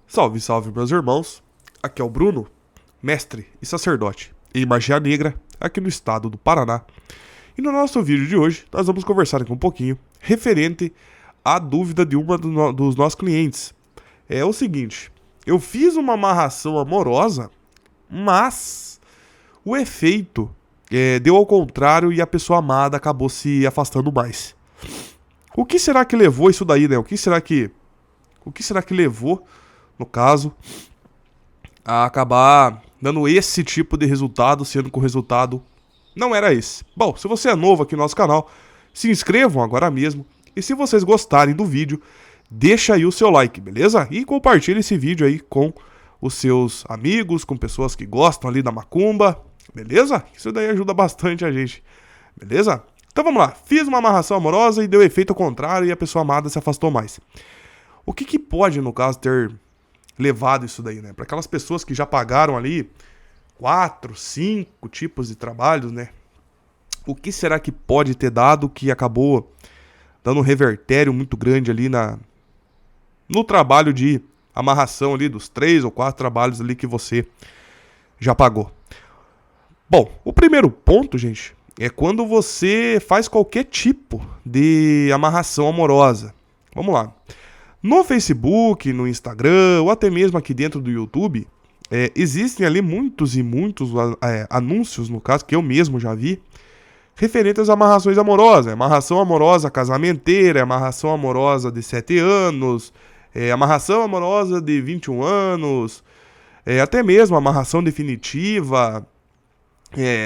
Salve, salve, meus irmãos. Aqui é o Bruno, mestre e sacerdote em magia negra aqui no estado do Paraná. E no nosso vídeo de hoje, nós vamos conversar aqui um pouquinho referente à dúvida de dos nossos clientes. É o seguinte, eu fiz uma amarração amorosa, mas o efeito deu ao contrário e a pessoa amada acabou se afastando mais. O que será que levou isso daí, né? O que será que levou, no caso, a acabar dando esse tipo de resultado, sendo que o resultado não era esse? Bom, se você é novo aqui no nosso canal, se inscrevam agora mesmo. E se vocês gostarem do vídeo, deixa aí o seu like, beleza? E compartilhe esse vídeo aí com os seus amigos, com pessoas que gostam ali da macumba, beleza? Isso daí ajuda bastante a gente, beleza? Então vamos lá, fiz uma amarração amorosa e deu efeito ao contrário e a pessoa amada se afastou mais. O que pode, no caso, ter levado isso daí, né? Para aquelas pessoas que já pagaram ali 4, 5 tipos de trabalhos, né? O que será que pode ter dado que acabou dando um revertério muito grande ali no trabalho de amarração ali dos 3 ou 4 trabalhos ali que você já pagou? Bom, o primeiro ponto, gente, é quando você faz qualquer tipo de amarração amorosa. Vamos lá. No Facebook, no Instagram ou até mesmo aqui dentro do YouTube, existem ali muitos e muitos anúncios, no caso, que eu mesmo já vi, referentes às amarrações amorosas. Amarração amorosa casamenteira, amarração amorosa de 7 anos, amarração amorosa de 21 anos, até mesmo amarração definitiva.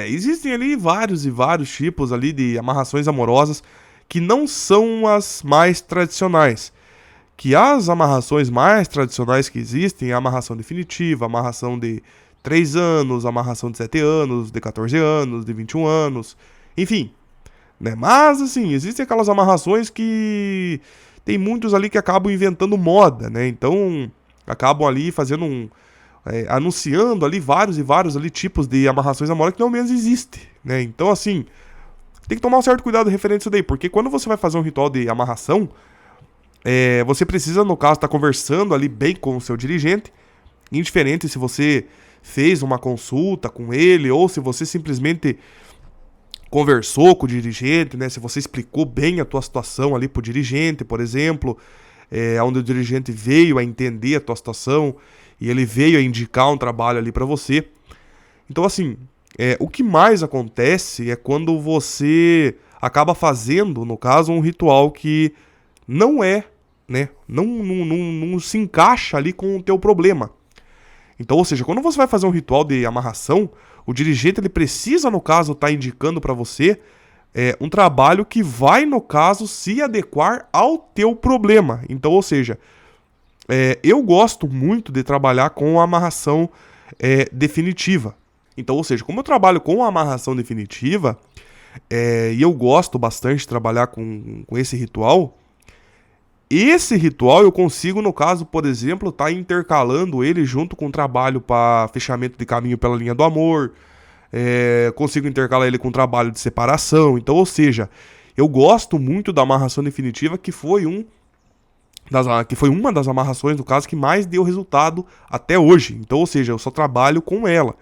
Existem ali vários e vários tipos ali de amarrações amorosas que não são as mais tradicionais. Que as amarrações mais tradicionais que existem é a amarração definitiva, a amarração de 3 anos, a amarração de 7 anos, de 14 anos, de 21 anos, enfim. Né? Mas, assim, existem aquelas amarrações que tem muitos ali que acabam inventando moda, né? Então, acabam ali fazendo anunciando ali vários e vários ali tipos de amarrações amorosas que não menos existem, né? Então, assim, tem que tomar um certo cuidado referente a isso daí, porque quando você vai fazer um ritual de amarração, você precisa, no caso, estar conversando ali bem com o seu dirigente, indiferente se você fez uma consulta com ele ou se você simplesmente conversou com o dirigente, né? Se você explicou bem a tua situação ali pro dirigente, por exemplo, onde o dirigente veio a entender a tua situação e ele veio a indicar um trabalho ali para você. Então, assim, o que mais acontece é quando você acaba fazendo, no caso, um ritual que não né? Não se encaixa ali com o teu problema. Então, ou seja, quando você vai fazer um ritual de amarração, o dirigente ele precisa, no caso, estar indicando para você um trabalho que vai, no caso, se adequar ao teu problema. Então, ou seja, eu gosto muito de trabalhar com a amarração definitiva. Então, ou seja, como eu trabalho com a amarração definitiva, e eu gosto bastante de trabalhar com esse ritual, eu consigo, no caso, por exemplo, estar intercalando ele junto com o trabalho para fechamento de caminho pela linha do amor, consigo intercalar ele com o trabalho de separação. Então, ou seja, eu gosto muito da amarração definitiva, que foi uma das amarrações, no caso, que mais deu resultado até hoje. Então, ou seja, eu só trabalho com ela.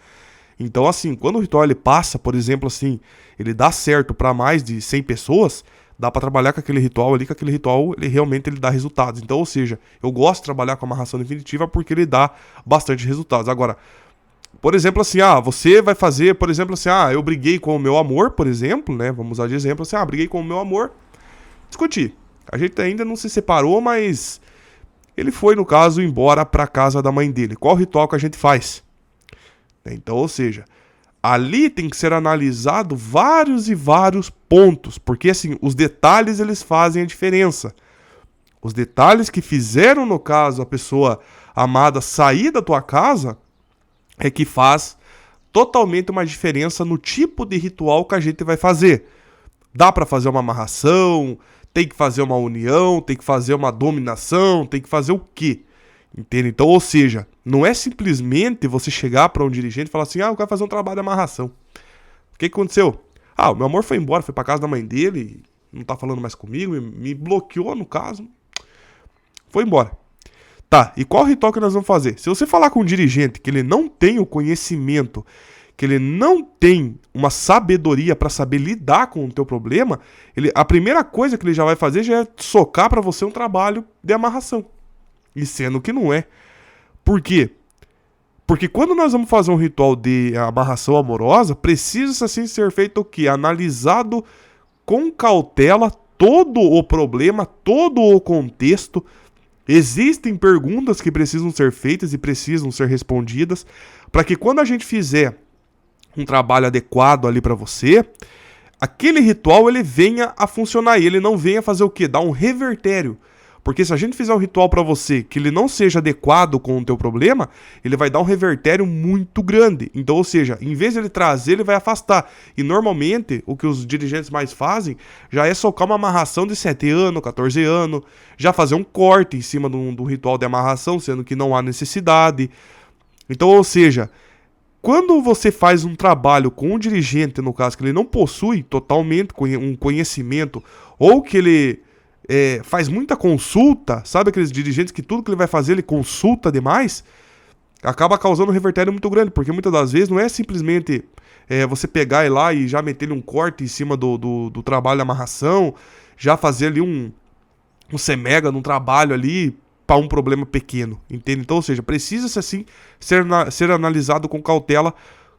Então, assim, quando o ritual ele passa, por exemplo, assim, ele dá certo para mais de 100 pessoas, dá para trabalhar com aquele ritual ali, que aquele ritual ele realmente ele dá resultados. Então, ou seja, eu gosto de trabalhar com a amarração definitiva porque ele dá bastante resultados. Agora, por exemplo, assim, você vai fazer, por exemplo, assim, eu briguei com o meu amor, por exemplo, né? Vamos usar de exemplo, assim, briguei com o meu amor, discuti. A gente ainda não se separou, mas ele foi, no caso, embora para casa da mãe dele. Qual ritual que a gente faz? Então, ou seja, ali tem que ser analisado vários e vários pontos, porque assim, os detalhes eles fazem a diferença. Os detalhes que fizeram, no caso, a pessoa amada sair da tua casa é que faz totalmente uma diferença no tipo de ritual que a gente vai fazer. Dá para fazer uma amarração, tem que fazer uma união, tem que fazer uma dominação, tem que fazer o quê? Entende? Então, ou seja, não é simplesmente você chegar para um dirigente e falar assim, eu quero fazer um trabalho de amarração. O que aconteceu? O meu amor foi embora, foi para casa da mãe dele, não tá falando mais comigo, me bloqueou no caso, foi embora. Tá, e qual ritual que nós vamos fazer? Se você falar com um dirigente que ele não tem o conhecimento, que ele não tem uma sabedoria para saber lidar com o teu problema, a primeira coisa que ele já vai fazer já é socar para você um trabalho de amarração. E sendo que não é. Por quê? Porque quando nós vamos fazer um ritual de amarração amorosa, precisa assim ser feito o quê? Analisado com cautela todo o problema, todo o contexto. Existem perguntas que precisam ser feitas e precisam ser respondidas para que quando a gente fizer um trabalho adequado ali para você, aquele ritual ele venha a funcionar e ele não venha fazer o quê? Dar um revertério. Porque se a gente fizer um ritual para você que ele não seja adequado com o teu problema, ele vai dar um revertério muito grande. Então, ou seja, em vez de ele trazer, ele vai afastar. E normalmente, o que os dirigentes mais fazem já é socar uma amarração de 7 anos, 14 anos, já fazer um corte em cima do ritual de amarração, sendo que não há necessidade. Então, ou seja, quando você faz um trabalho com um dirigente, no caso, que ele não possui totalmente um conhecimento, ou que ele faz muita consulta, sabe aqueles dirigentes que tudo que ele vai fazer ele consulta demais, acaba causando um revertério muito grande, porque muitas das vezes não é simplesmente você pegar e lá e já meter um corte em cima do trabalho de amarração, já fazer ali um semega num trabalho ali para um problema pequeno, entende? Então, ou seja, precisa-se assim ser analisado com cautela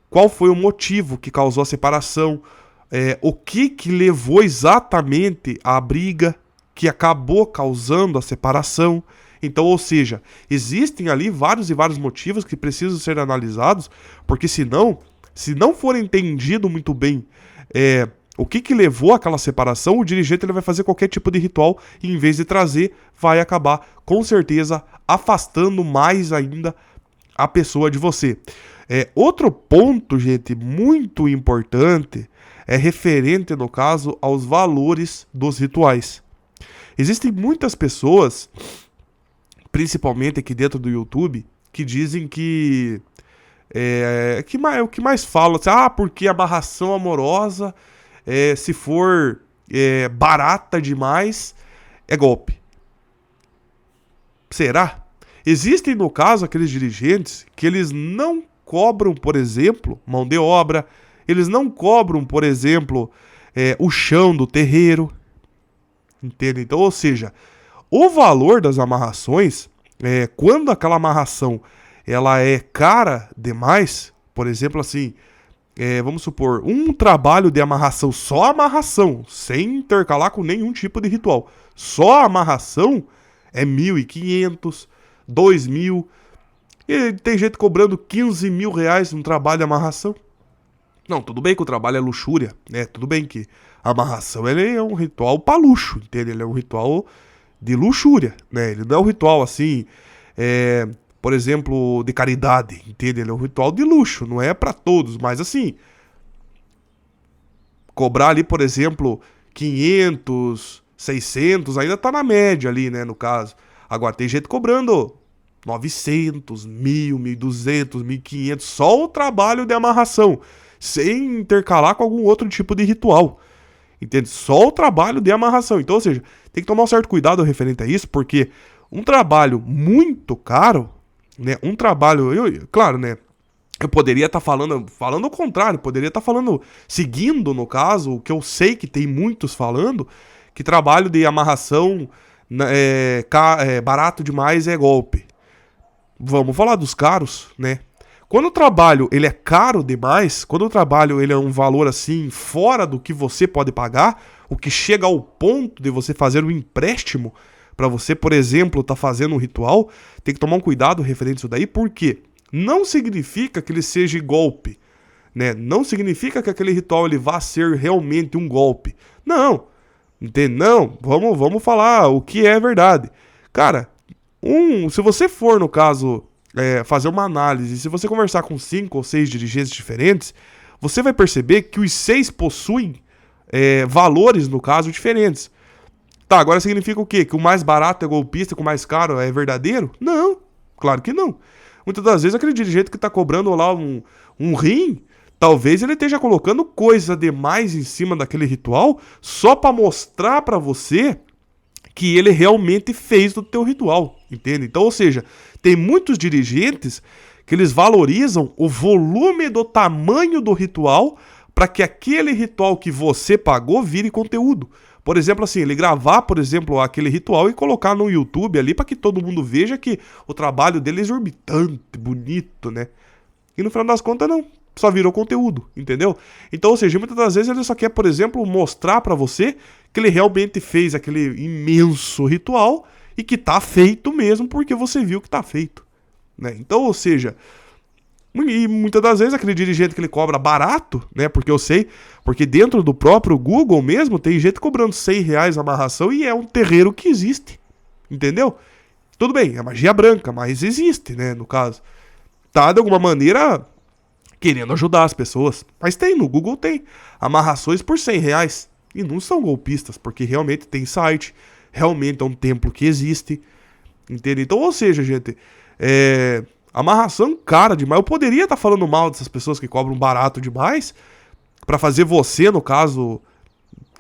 qual foi o motivo que causou a separação, o que levou exatamente à briga que acabou causando a separação. Então, ou seja, existem ali vários e vários motivos que precisam ser analisados, porque senão, se não for entendido muito bem o que levou àquela separação, o dirigente ele vai fazer qualquer tipo de ritual e em vez de trazer, vai acabar, com certeza, afastando mais ainda a pessoa de você. Outro ponto, gente, muito importante, é referente, no caso, aos valores dos rituais. Existem muitas pessoas, principalmente aqui dentro do YouTube, que dizem que o que mais falam, assim, porque amarração amorosa, se for barata demais, é golpe. Será? Existem, no caso, aqueles dirigentes que eles não cobram, por exemplo, mão de obra, eles não cobram, por exemplo, o chão do terreiro, entende? Então, ou seja, o valor das amarrações, quando aquela amarração ela é cara demais, por exemplo, assim, vamos supor, um trabalho de amarração, só amarração, sem intercalar com nenhum tipo de ritual, só a amarração é 1.500, 2.000, e tem gente cobrando 15 mil reais num trabalho de amarração. Não, tudo bem que o trabalho é luxúria, né? Tudo bem que a amarração ele é um ritual para luxo, entende? Ele é um ritual de luxúria, né? Ele não é um ritual assim, por exemplo, de caridade, entende? Ele é um ritual de luxo, não é para todos, mas assim, cobrar ali, por exemplo, 500, 600, ainda tá na média ali, né, no caso. Agora tem gente cobrando 900, 1.000, 1.200, 1.500, só o trabalho de amarração, sem intercalar com algum outro tipo de ritual, entende? Só o trabalho de amarração. Então, ou seja, tem que tomar um certo cuidado referente a isso, porque um trabalho muito caro, né, um trabalho, claro, né, eu poderia estar falando o contrário, poderia estar falando, seguindo, no caso, o que eu sei que tem muitos falando, que trabalho de amarração barato demais é golpe. Vamos falar dos caros, né? Quando o trabalho ele é caro demais, quando o trabalho ele é um valor assim fora do que você pode pagar, o que chega ao ponto de você fazer um empréstimo para você, por exemplo, tá fazendo um ritual, tem que tomar um cuidado referente a isso daí, porque não significa que ele seja golpe, né? Não significa que aquele ritual ele vá ser realmente um golpe. Não, entende? Não, vamos falar o que é verdade. Cara, se você for, no caso, fazer uma análise, se você conversar com 5 ou 6 dirigentes diferentes, você vai perceber que os 6 possuem valores, no caso, diferentes. Tá, agora significa o quê? Que o mais barato é golpista, que o mais caro é verdadeiro? Não, claro que não. Muitas das vezes aquele dirigente que tá cobrando lá um rim, talvez ele esteja colocando coisa demais em cima daquele ritual só para mostrar para você que ele realmente fez do teu ritual, entende? Então, ou seja, tem muitos dirigentes que eles valorizam o volume do tamanho do ritual para que aquele ritual que você pagou vire conteúdo. Por exemplo, assim, ele gravar, por exemplo, aquele ritual e colocar no YouTube ali para que todo mundo veja que o trabalho dele é exorbitante, bonito, né? E no final das contas, não. Só virou conteúdo, entendeu? Então, ou seja, muitas das vezes ele só quer, por exemplo, mostrar pra você que ele realmente fez aquele imenso ritual e que tá feito mesmo porque você viu que tá feito, né? Então, ou seja, e muitas das vezes aquele dirigente que ele cobra barato, né? Porque eu sei, porque dentro do próprio Google mesmo tem gente cobrando R$100 a amarração e é um terreiro que existe, entendeu? Tudo bem, é magia branca, mas existe, né? No caso, tá de alguma maneira querendo ajudar as pessoas. Mas tem, no Google tem amarrações por R$100. E não são golpistas, porque realmente tem site, realmente é um templo que existe, entende? Então, ou seja, gente, amarração cara demais. Eu poderia estar falando mal dessas pessoas que cobram barato demais, pra fazer você, no caso,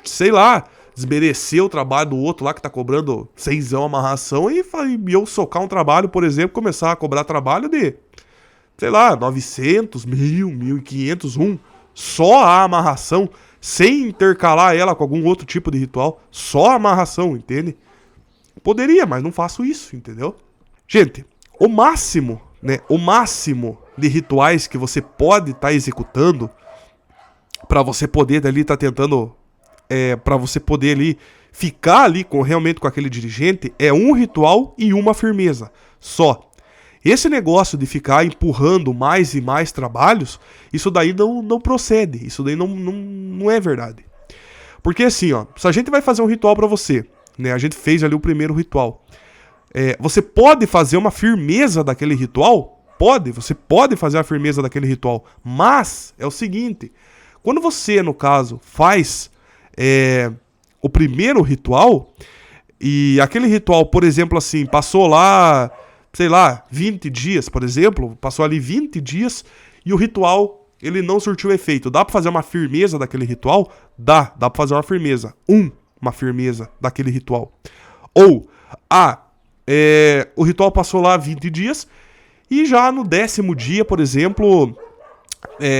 sei lá, desmerecer o trabalho do outro lá que tá cobrando 100 amarração e eu socar um trabalho, por exemplo, começar a cobrar trabalho de, sei lá, 900, 1.000, 1.500, só a amarração, sem intercalar ela com algum outro tipo de ritual, só a amarração, entende? Poderia, mas não faço isso, entendeu? Gente, o máximo, né, o máximo de rituais que você pode estar executando pra você poder ali estar tentando, pra você poder ali ficar ali realmente com aquele dirigente, é um ritual e uma firmeza, só. Esse negócio de ficar empurrando mais e mais trabalhos, isso daí não procede, isso daí não é verdade. Porque assim, ó, se a gente vai fazer um ritual pra você, né, a gente fez ali o primeiro ritual, você pode fazer uma firmeza daquele ritual? Pode, você pode fazer a firmeza daquele ritual, mas é o seguinte, quando você, no caso, faz o primeiro ritual, e aquele ritual, por exemplo, assim, passou lá, sei lá, 20 dias, por exemplo, passou ali 20 dias e o ritual, ele não surtiu efeito. Dá pra fazer uma firmeza daquele ritual? Dá pra fazer uma firmeza. Uma firmeza daquele ritual. Ou, o ritual passou lá 20 dias e já no 10º dia, por exemplo,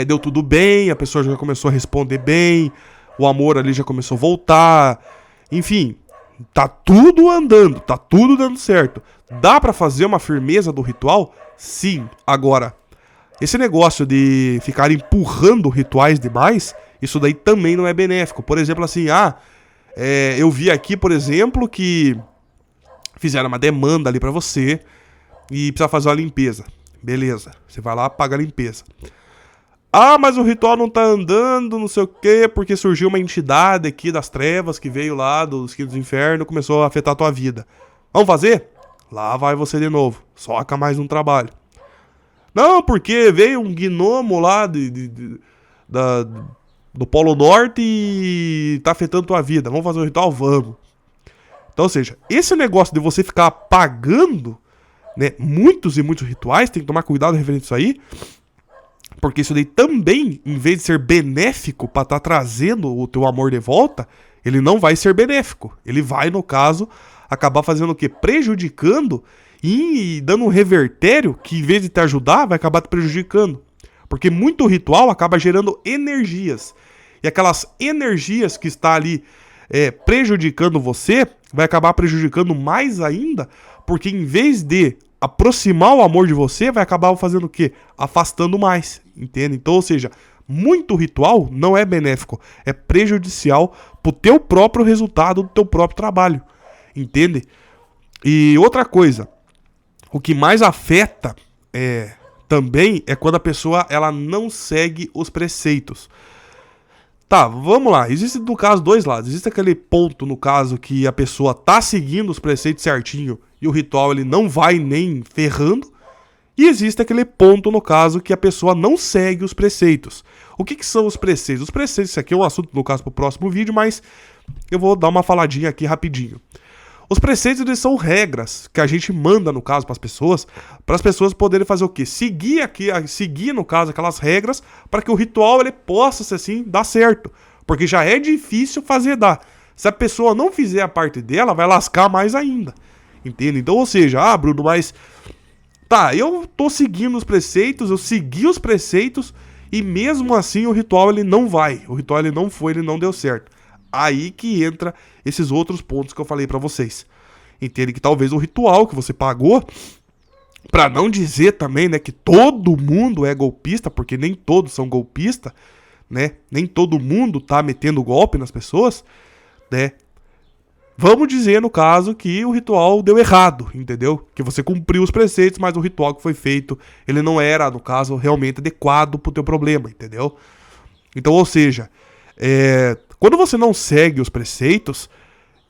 deu tudo bem, a pessoa já começou a responder bem, o amor ali já começou a voltar, enfim, tá tudo andando, tá tudo dando certo. Dá pra fazer uma firmeza do ritual? Sim. Agora, esse negócio de ficar empurrando rituais demais, isso daí também não é benéfico. Por exemplo, assim, eu vi aqui, por exemplo, que fizeram uma demanda ali pra você e precisa fazer uma limpeza. Beleza, você vai lá, paga a limpeza. Mas o ritual não tá andando, não sei o quê, porque surgiu uma entidade aqui das trevas que veio lá dos quintos do inferno e começou a afetar a tua vida. Vamos fazer? Lá vai você de novo. Soca mais um trabalho. Não, porque veio um gnomo lá do Polo Norte e tá afetando tua vida. Vamos fazer um ritual? Vamos. Então, ou seja, esse negócio de você ficar pagando, né, muitos e muitos rituais, tem que tomar cuidado referente a isso aí, porque isso daí também, em vez de ser benéfico pra estar trazendo o teu amor de volta, ele não vai ser benéfico. Ele vai, no caso, acabar fazendo o quê? Prejudicando e dando um revertério que, em vez de te ajudar, vai acabar te prejudicando. Porque muito ritual acaba gerando energias. E aquelas energias que está ali prejudicando você, vai acabar prejudicando mais ainda, porque em vez de aproximar o amor de você, vai acabar fazendo o quê? Afastando mais, entende? Então, ou seja, muito ritual não é benéfico, é prejudicial pro teu próprio resultado do teu próprio trabalho, entende? E outra coisa, o que mais afeta também é quando a pessoa ela não segue os preceitos. Tá, vamos lá. Existe, no caso, dois lados. Existe aquele ponto, no caso, que a pessoa tá seguindo os preceitos certinho e o ritual ele não vai nem ferrando. E existe aquele ponto, no caso, que a pessoa não segue os preceitos. O que são os preceitos? Os preceitos, isso aqui é um assunto, no caso, pro próximo vídeo, mas eu vou dar uma faladinha aqui rapidinho. Os preceitos, eles são regras que a gente manda, no caso, para as pessoas poderem fazer o quê? Seguir, no caso, aquelas regras para que o ritual ele possa, assim, dar certo. Porque já é difícil fazer dar. Se a pessoa não fizer a parte dela, vai lascar mais ainda. Entende? Então, ou seja, Bruno, mas... Tá, eu tô seguindo os preceitos, eu segui os preceitos e mesmo assim o ritual ele não vai. O ritual ele não foi, ele não deu certo. Aí que entra esses outros pontos que eu falei pra vocês. Entende? Que talvez o ritual que você pagou, pra não dizer também, né, que todo mundo é golpista, porque nem todos são golpistas, né? Nem todo mundo tá metendo golpe nas pessoas, né? Vamos dizer, no caso, que o ritual deu errado, entendeu? Que você cumpriu os preceitos, mas o ritual que foi feito, ele não era, no caso, realmente adequado pro teu problema, entendeu? Então, ou seja, quando você não segue os preceitos,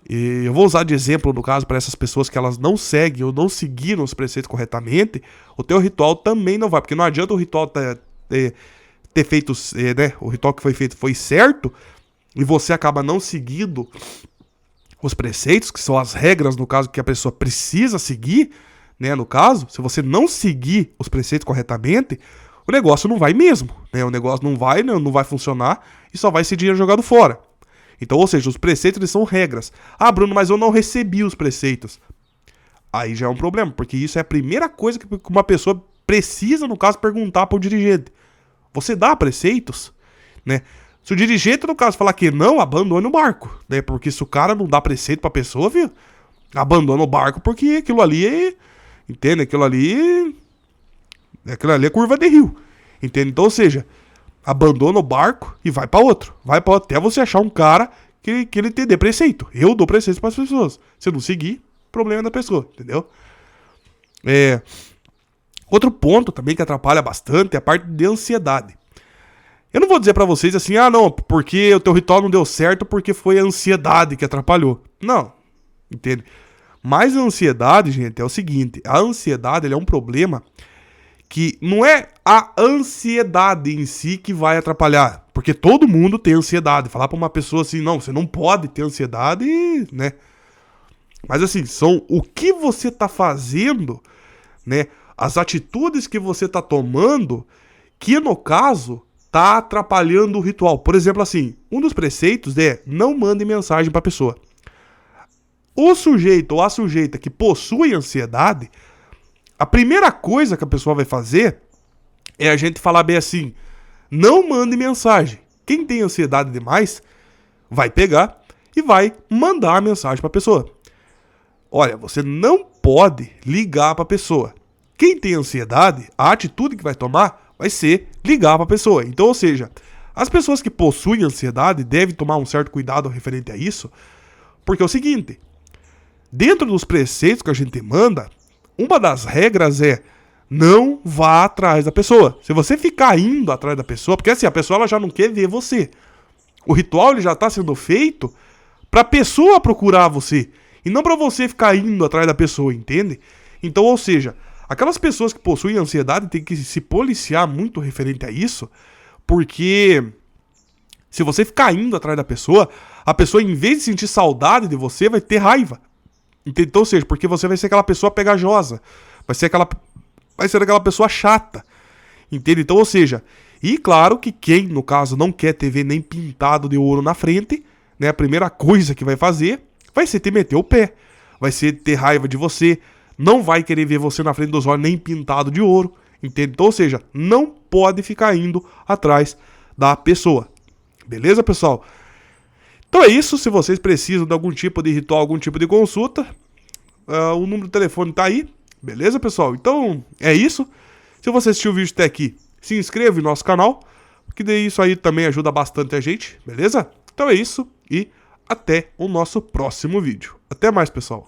e eu vou usar de exemplo, no caso, para essas pessoas que elas não seguem ou não seguiram os preceitos corretamente, o teu ritual também não vai, porque não adianta o ritual ter feito, né, o ritual que foi feito foi certo, e você acaba não seguindo os preceitos, que são as regras, no caso, que a pessoa precisa seguir, né, no caso, se você não seguir os preceitos corretamente, o negócio não vai mesmo, né, o negócio não vai funcionar e só vai ser dinheiro jogado fora. Então, ou seja, os preceitos eles são regras. Ah, Bruno, mas eu não recebi os preceitos. Aí já é um problema, porque isso é a primeira coisa que uma pessoa precisa, no caso, perguntar para o dirigente. Você dá preceitos, né? Se o dirigente, no caso, falar que não, abandone o barco, né? Porque se o cara não dá preceito pra pessoa, viu? Abandona o barco porque aquilo ali é... Entende? Aquilo ali é curva de rio. Entende? Então, ou seja, abandona o barco e vai pra outro. Vai pra outro, até você achar um cara que ele te dê preceito. Eu dou preceito pras pessoas. Se não seguir, problema da pessoa, entendeu? Outro ponto também que atrapalha bastante é a parte de ansiedade. Eu não vou dizer pra vocês assim, não, porque o teu ritual não deu certo porque foi a ansiedade que atrapalhou. Não, entende? Mas a ansiedade, gente, é o seguinte, a ansiedade ele é um problema que não é a ansiedade em si que vai atrapalhar, porque todo mundo tem ansiedade. Falar pra uma pessoa assim, não, você não pode ter ansiedade, né? Mas assim, são o que você tá fazendo, né? As atitudes que você tá tomando, que no caso... tá atrapalhando o ritual. Por exemplo, assim, um dos preceitos é não mande mensagem para a pessoa. O sujeito ou a sujeita que possui ansiedade, a primeira coisa que a pessoa vai fazer é a gente falar bem assim, não mande mensagem. Quem tem ansiedade demais vai pegar e vai mandar a mensagem para a pessoa. Olha, você não pode ligar para a pessoa. Quem tem ansiedade, a atitude que vai tomar vai ser ligar para a pessoa. Então, ou seja, as pessoas que possuem ansiedade devem tomar um certo cuidado referente a isso, porque é o seguinte, dentro dos preceitos que a gente manda, uma das regras é não vá atrás da pessoa. Se você ficar indo atrás da pessoa, porque assim, a pessoa ela já não quer ver você. O ritual ele já está sendo feito para a pessoa procurar você, e não para você ficar indo atrás da pessoa, entende? Então, ou seja, aquelas pessoas que possuem ansiedade têm que se policiar muito referente a isso, porque se você ficar indo atrás da pessoa, a pessoa, em vez de sentir saudade de você, vai ter raiva. Então, ou seja, porque você vai ser aquela pessoa pegajosa, vai ser aquela pessoa chata. Entende? Então, ou seja, e claro que quem, no caso, não quer TV nem pintado de ouro na frente, né, a primeira coisa que vai fazer vai ser te meter o pé, vai ser ter raiva de você, não vai querer ver você na frente dos olhos nem pintado de ouro, entende? Então, ou seja, não pode ficar indo atrás da pessoa. Beleza, pessoal? Então é isso, se vocês precisam de algum tipo de ritual, algum tipo de consulta, o número do telefone tá aí, beleza, pessoal? Então, é isso. Se você assistiu o vídeo até aqui, se inscreva no nosso canal, porque daí isso aí também ajuda bastante a gente, beleza? Então é isso e até o nosso próximo vídeo. Até mais, pessoal.